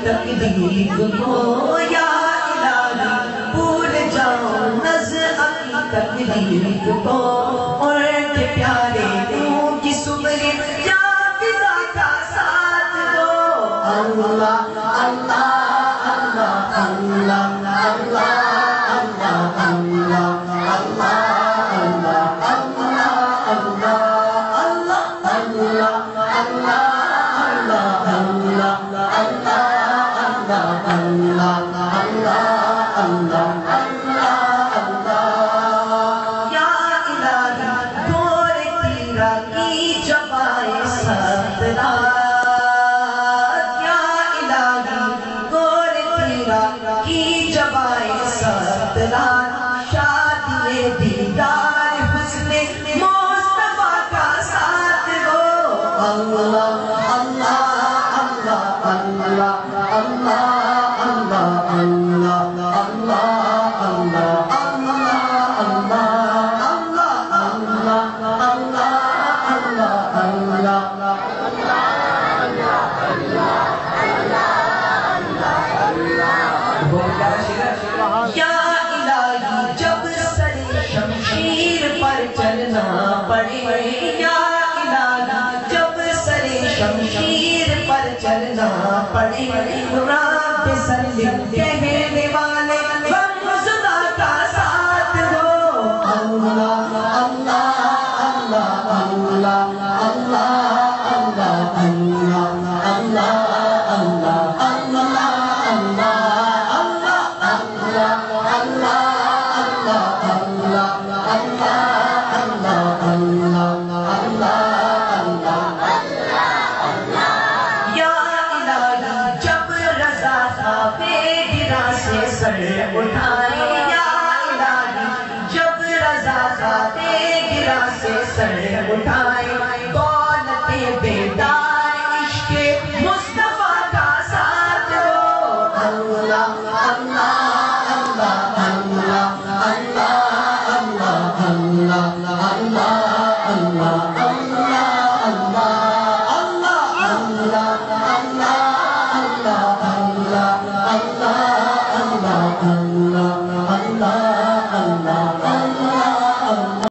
تکلیف کو یا الہی بھول جاؤں نظر اپنی تکلیف کو اور کے پیارے نور کی سبری یا فضا کا ساتھ دو اللہ اللہ اللہ اللہ اللہ اللہ اللہ پڑے رب سلم کہنے والے غمزدہ کا ساتھ دو اللہ اللہ اللہ اللہ اللہ اللہ اللہ اللہ سر اٹھا